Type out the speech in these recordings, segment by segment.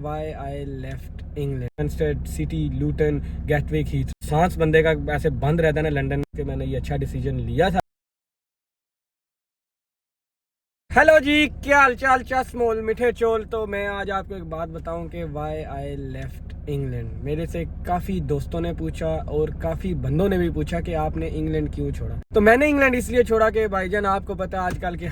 Why I left England Stansted City Luton Gatwick Heathrow। सांस बंदे का ऐसे बंद रहता है ना लंदन के। मैंने ये अच्छा डिसीजन लिया था। हेलो जी, क्या हाल चाल चस्मोल मीठे चोल। तो मैं आज आपको एक बात बताऊं कि वाई आई लेफ्ट इंग्लैंड। मेरे से काफ़ी दोस्तों ने पूछा और काफ़ी बंदों ने भी पूछा कि आपने इंग्लैंड क्यों छोड़ा। तो मैंने इंग्लैंड इसलिए छोड़ा कि भाईजान आपको पता है आजकल के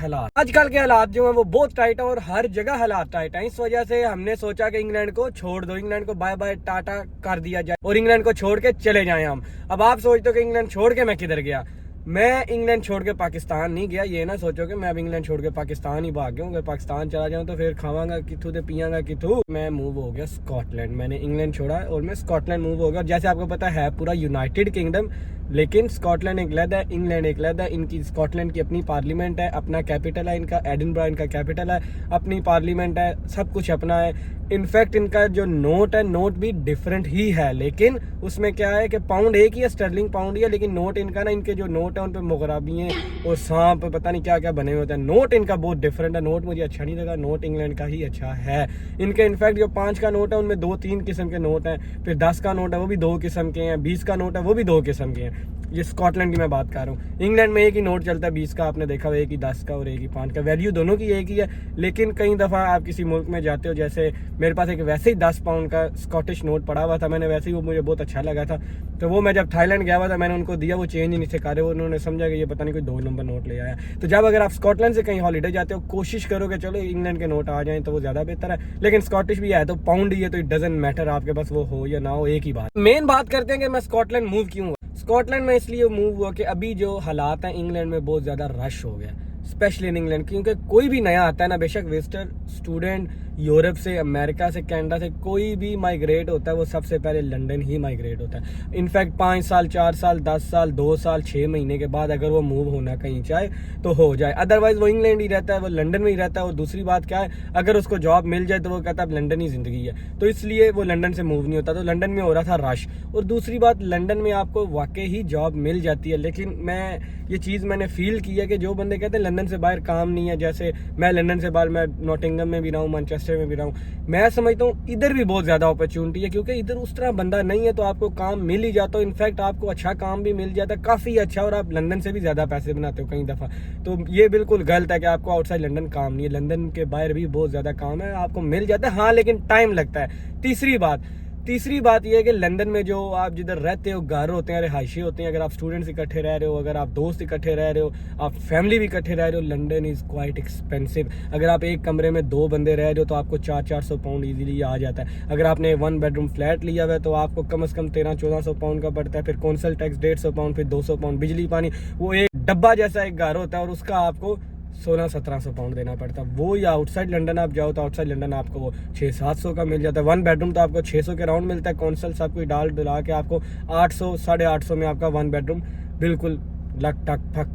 हालात जो हैं वो बहुत टाइट हैं और हर जगह हालात टाइट हैं। इस वजह से हमने सोचा कि इंग्लैंड को छोड़ दो, इंग्लैंड को बाय बाय टाटा कर दिया जाए और इंग्लैंड को छोड़ के चले जाएं हम। अब आप सोचते हो कि इंग्लैंड छोड़ के मैं किधर गया। मैं इंग्लैंड छोड़ के पाकिस्तान नहीं गया। ये ना सोचो कि मैं अब इंग्लैंड छोड़ के पाकिस्तान ही भाग गया हूँ। अगर पाकिस्तान चला जाऊँ तो फिर खावांगा किथू ते पियांगा किथू। मैं मूव हो गया स्कॉटलैंड। मैंने इंग्लैंड छोड़ा और मैं स्कॉटलैंड मूव हो गया। और जैसे आपको पता है पूरा यूनाइटेड किंगडम, लेकिन स्कॉटलैंड एक अलग है, इंग्लैंड एक अलग है। इनकी स्कॉटलैंड की अपनी पार्लियामेंट है, अपना कैपिटल है इनका, एडिनबरा इनका कैपिटल है, अपनी पार्लियामेंट है, सब कुछ अपना है। इनफैक्ट इनका जो नोट है, नोट भी डिफरेंट ही है, लेकिन उसमें क्या है कि पाउंड एक ही है, स्टर्लिंग पाउंड ही है, लेकिन नोट इनका ना, इनके जो नोट है उन पे मुगराबी हैं और सांप पता नहीं क्या क्या बने हुए होते हैं। नोट इनका बहुत डिफरेंट है। नोट मुझे अच्छा नहीं लगा, नोट इंग्लैंड का ही अच्छा है। इनके इनफैक्ट जो 5 का नोट है उनमें 2-3 किस्म के नोट हैं, फिर 10 का नोट है वो भी 2 किस्म के हैं, 20 का नोट है वो भी 2 किस्म के हैं। ये स्कॉटलैंड की मैं बात कर रहा हूँ। इंग्लैंड में एक ही नोट चलता है 20 का, आपने देखा हुआ, एक ही 10 का और एक ही 5 का। वैल्यू दोनों की एक ही है, लेकिन कई दफ़ा आप किसी मुल्क में जाते हो, जैसे मेरे पास एक वैसे ही 10 पाउंड का स्कॉटिश नोट पड़ा हुआ था, मैंने वैसे ही वो मुझे बहुत अच्छा लगा था, तो वो मैं जब थाईलैंड गया हुआ था मैंने उनको दिया, वो चेंज ही नहीं से करे, उन्होंने समझा कि ये पता नहीं कोई 2 नंबर नोट ले आया। तो जब अगर आप स्कॉटलैंड से कहीं हॉलीडे जाते हो, कोशिश करो कि चलो इंग्लैंड के नोट आ जाएं तो वो ज़्यादा बेहतर है, लेकिन स्कॉटिश भी है तो पाउंड ही है, तो इट डजंट मैटर आपके पास वो हो या ना हो, एक ही बात। मेन बात करते हैं कि मैं स्कॉटलैंड मूव क्यों हुआ। स्कॉटलैंड में इसलिए मूव हुआ कि अभी जो हालात हैं इंग्लैंड में बहुत ज़्यादा रश हो गया, स्पेशली इन इंग्लैंड, क्योंकि कोई भी नया आता है ना, बेशक विजिटर स्टूडेंट यूरोप से, अमेरिका से, कनाडा से कोई भी माइग्रेट होता है वो सबसे पहले लंदन ही माइग्रेट होता है। इनफैक्ट 5 साल 4 साल 10 साल 2 साल 6 महीने के बाद अगर वो मूव होना कहीं चाहे तो हो जाए, अदरवाइज वो इंग्लैंड ही रहता है, वो लंदन में ही रहता है। और दूसरी बात क्या है, अगर उसको जॉब मिल जाए तो वो कहता है लंदन ही जिंदगी है, तो इसलिए वो लंदन से मूव नहीं होता। तो लंदन में हो रहा था रश। और दूसरी बात, लंदन में आपको वाकई ही जॉब मिल जाती है, लेकिन ये चीज़ मैंने फील की है कि जो बंदे कहते हैं लंदन से बाहर काम नहीं है, जैसे मैं लंदन से बाहर, मैं नॉटिंगम में भी रहा हूँ, मैनचेस्टर में भी रहा हूँ, मैं समझता हूँ इधर भी बहुत ज़्यादा अपॉर्चुनिटी है, क्योंकि इधर उस तरह बंदा नहीं है तो आपको काम मिल ही जाता है। इनफैक्ट आपको अच्छा काम भी मिल जाता है, काफ़ी अच्छा, और आप लंदन से भी ज़्यादा पैसे बनाते हो कई दफ़ा। तो ये बिल्कुल गलत है कि आपको आउटसाइड लंदन काम नहीं है। लंदन के बाहर भी बहुत ज़्यादा काम है, आपको मिल जाता है, हाँ, लेकिन टाइम लगता है। तीसरी बात यह है कि लंदन में जो आप जिधर रहते हो घर होते हैं, रिहायशी होते हैं, अगर आप स्टूडेंट्स इकट्ठे रह रहे हो, अगर आप दोस्त इकट्ठे रह रहे हो, आप फैमिली भी इकट्ठे रह रहे हो, लंदन इज़ क्वाइट एक्सपेंसिव। अगर आप एक कमरे में 2 बंदे रह रहे हो तो आपको 400-400 पाउंड ईजिली आ जाता है। अगर आपने 1 बेडरूम फ्लैट लिया हुआ है तो आपको कम से कम 1300-1400 पाउंड का पड़ता है। फिर कौंसल टैक्स 150 पाउंड, फिर 200 पाउंड बिजली पानी, वो एक डब्बा जैसा एक घर होता है और उसका आपको 1600-1700 पाउंड देना पड़ता है। वो या आउटसाइड लंदन आप जाओ तो आउटसाइड लंदन आपको वो 600-700 का मिल जाता है। 1 बेडरूम तो आपको 600 के राउंड मिलता है। कौंसल सब कुछ डाल डुला के आपको 800-850 में आपका 1 बेडरूम बिल्कुल लक टक फक।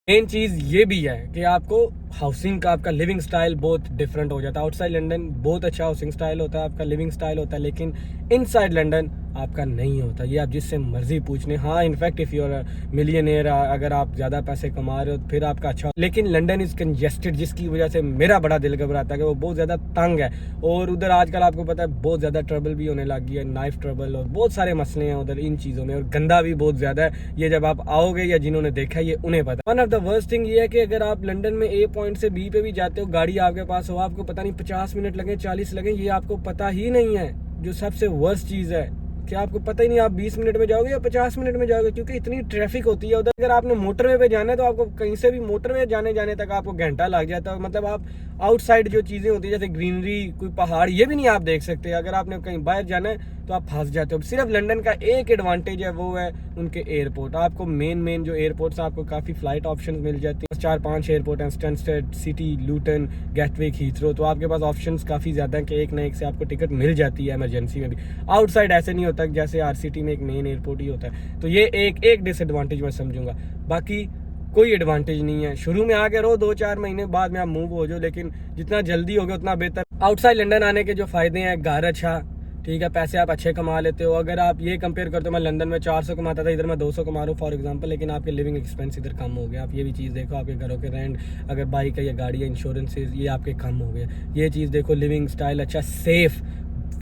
मेन चीज़ ये भी है कि आपको हाउसिंग का, आपका लिविंग स्टाइल बहुत डिफरेंट हो जाता है। आउटसाइड लंदन बहुत अच्छा हाउसिंग स्टाइल होता है, आपका लिविंग स्टाइल होता है, लेकिन इनसाइड लंदन आपका नहीं होता। ये आप जिससे मर्जी पूछ लें। हाँ, इनफैक्ट इफ़ यूर मिलियनेयर, अगर आप ज़्यादा पैसे कमा रहे हो फिर आपका अच्छा, लेकिन लंदन इज़ कंजेस्टेड, जिसकी वजह से मेरा बड़ा दिल घबराता है कि वो बहुत ज़्यादा तंग है। और उधर आजकल आपको पता है बहुत ज़्यादा ट्रबल भी होने लग गया है, नाइफ ट्रबल और बहुत सारे मसले हैं उधर इन चीज़ों में, और गंदा भी बहुत ज़्यादा है। ये जब आप आओगे या जिन्होंने देखा ये उन्हें पता। One of the worst thing ये है कि अगर आप लंदन में ए पॉइंट से बी पे भी जाते हो, गाड़ी आपके पास हो, आपको पता नहीं 50 मिनट लगे 40 लगे, ये आपको पता ही नहीं है। जो सबसे वर्स्ट चीज़ है कि आपको पता ही नहीं आप 20 मिनट में जाओगे या 50 मिनट में जाओगे, क्योंकि इतनी ट्रैफिक होती है उधर। अगर आपने मोटरवे पे जाना है तो आपको कहीं से भी मोटरवे जाने तक आपको घंटा लग जाता है। मतलब आप आउटसाइड जो चीज़ें होती है जैसे ग्रीनरी, कोई पहाड़, ये भी नहीं आप देख सकते। अगर आपने कहीं बाहर जाना है तो आप फंस जाते हो। सिर्फ लंदन का एक एडवांटेज है, वो है उनके एयरपोर्ट। आपको मेन जो एयरपोर्ट्स, आपको काफ़ी फ्लाइट ऑप्शन मिल जाती हैं। 4-5 एयरपोर्ट हैं, Stansted city, Lutan, Gatwick, Heathrow. तो आपके पास ऑप्शंस काफ़ी ज़्यादा हैं कि एक ना एक से आपको टिकट मिल जाती है इमरजेंसी में भी। आउटसाइड ऐसे नहीं होता जैसे RCT में एक मेन एयरपोर्ट ही होता है। तो ये एक डिसएडवांटेज मैं समझूंगा, बाकी कोई एडवांटेज नहीं है। शुरू में आके रहो, 2-4 महीने बाद में आप मूव हो जाओ, लेकिन जितना जल्दी होगा उतना बेहतर। आउटसाइड लंदन आने के जो फ़ायदे हैं, घर अच्छा, ठीक है, पैसे आप अच्छे कमा लेते हो। अगर आप ये कंपेयर करते हो, मैं लंदन में 400 कमाता था, इधर मैं 200 कमा रहा हूँ फॉर एग्जांपल, लेकिन आपके लिविंग एक्सपेंस इधर कम हो गया। आप ये भी चीज़ देखो, आपके घरों के रेंट, अगर बाइक है या गाड़ी है, इंश्योरेंसेज, ये आपके कम हो गए। ये चीज़ देखो, लिविंग स्टाइल अच्छा, safe,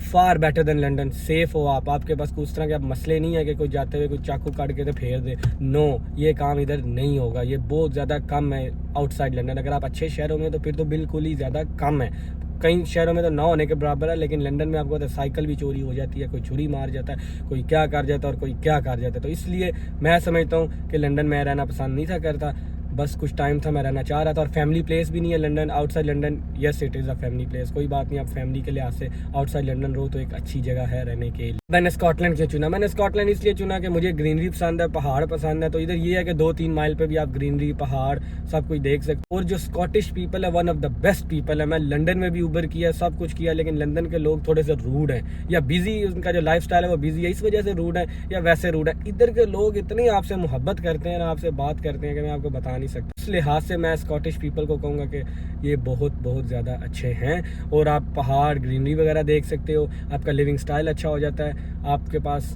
far better than London. Safe हो आप, आपके पास उस तरह के आप मसले नहीं है कि कोई जाते हुए कोई चाकू काट के तो फेर दे। नो, ये काम इधर नहीं होगा, ये बहुत ज़्यादा कम है आउटसाइड लंदन। अगर आप अच्छे शहरों में तो फिर तो बिल्कुल ही ज़्यादा कम है, कई शहरों में तो ना होने के बराबर है। लेकिन लंदन में आपको तो साइकिल भी चोरी हो जाती है, कोई छुरी मार जाता है, कोई क्या कर जाता है और कोई क्या कर जाता है। तो इसलिए मैं समझता हूँ कि लंदन में रहना पसंद नहीं था करता, बस कुछ टाइम था मैं रहना चाह रहा था। और फैमिली प्लेस भी नहीं है London, outside London yes it is a family place, कोई बात नहीं, आप फैमिली के लिहाज से आउटसाइड लंदन रहो तो एक अच्छी जगह है रहने के लिए। मैंने स्कॉटलैंड क्यों चुना? मैंने स्कॉटलैंड इसलिए चुना कि मुझे ग्रीनरी पसंद है, पहाड़ पसंद है। तो इधर ये है कि 2-3 माइल पे भी आप ग्रीनरी, पहाड़ सब कुछ देख सकते हो। और जो स्कॉटिश पीपल है, one of the best people है। मैं लंदन में भी उबर किया, सब कुछ किया, लेकिन लंदन के लोग थोड़े से रूड हैं, या बिजी, उनका जो लाइफ स्टाइल है वो बिजी है, इस वजह से रूड है, या वैसे रूड है। इधर के लोग इतनी आपसे मोहब्बत करते हैं, आपसे बात करते हैं कि मैं आपको बता नहीं सकता। इस लिहाज से मैं स्कॉटिश पीपल को कहूँगा कि ये बहुत बहुत ज़्यादा अच्छे हैं। और आप पहाड़, ग्रीनरी वगैरह देख सकते हो, आपका लिविंग स्टाइल अच्छा हो जाता है, आपके पास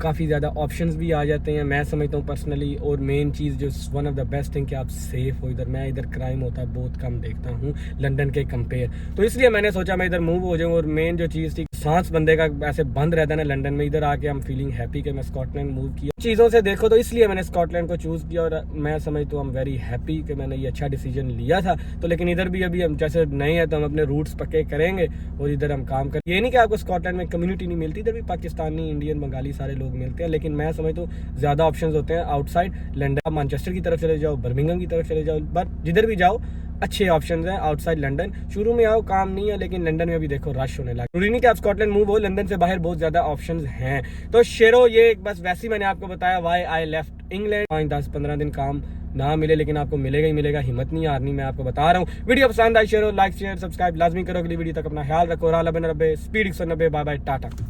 काफ़ी ज़्यादा ऑप्शंस भी आ जाते हैं, मैं समझता हूँ पर्सनली। और मेन चीज़ जो one of the best thing कि आप सेफ हो इधर। मैं इधर क्राइम होता है बहुत कम देखता हूँ लंदन के कंपेयर, तो इसलिए मैंने सोचा मैं इधर मूव हो जाऊँ। और मेन जो चीज़ थी, सांस बंदे का ऐसे बंद रहता है ना लंदन में, इधर आके हम फीलिंग हैप्पी कि मैं स्कॉटलैंड मूव किया। चीज़ों से देखो तो इसलिए मैंने स्कॉटलैंड को चूज़ किया, और मैं समझता हूँ, आई एम वेरी हैप्पी कि मैंने ये अच्छा डिसीजन लिया था। तो लेकिन इधर भी अभी हम जैसे नए हैं तो हम अपने रूट्स पक्के करेंगे और इधर हम काम करें। ये नहीं कि आपको स्कॉटलैंड में कम्युनिटी नहीं मिलती, इधर भी पाकिस्तानी, इंडियन, बंगाली सारे लोग मिलते हैं, लेकिन मैं समझता हूँ ज़्यादा ऑप्शंस होते हैं आउटसाइड लंदन। आप मैनचेस्टर की तरफ चले जाओ, बर्मिंघम की तरफ चले जाओ, बट जिधर भी जाओ अच्छे ऑप्शंस हैं आउटसाइड लंदन। शुरू में आओ काम नहीं है, लेकिन लंदन में भी देखो रश होने लगा। जरूरी नहीं कि आप स्कॉटलैंड मूव हो, लंदन से बाहर बहुत ज्यादा ऑप्शंस हैं। तो शेरो, ये बस वैसे ही मैंने आपको बताया व्हाई आई लेफ्ट इंग्लैंड। 5-10-15 दिन काम ना मिले, लेकिन आपको मिलेगा ही मिलेगा, हिम्मत नहीं हारनी, मैं आपको बता रहा हूँ। वीडियो पसंद I share, like share subscribe लाजमी करो। अगली वीडियो तक अपना ख्याल रखो। राला बिन रब्बे, स्पीड 190, बाय बाय, टाटा।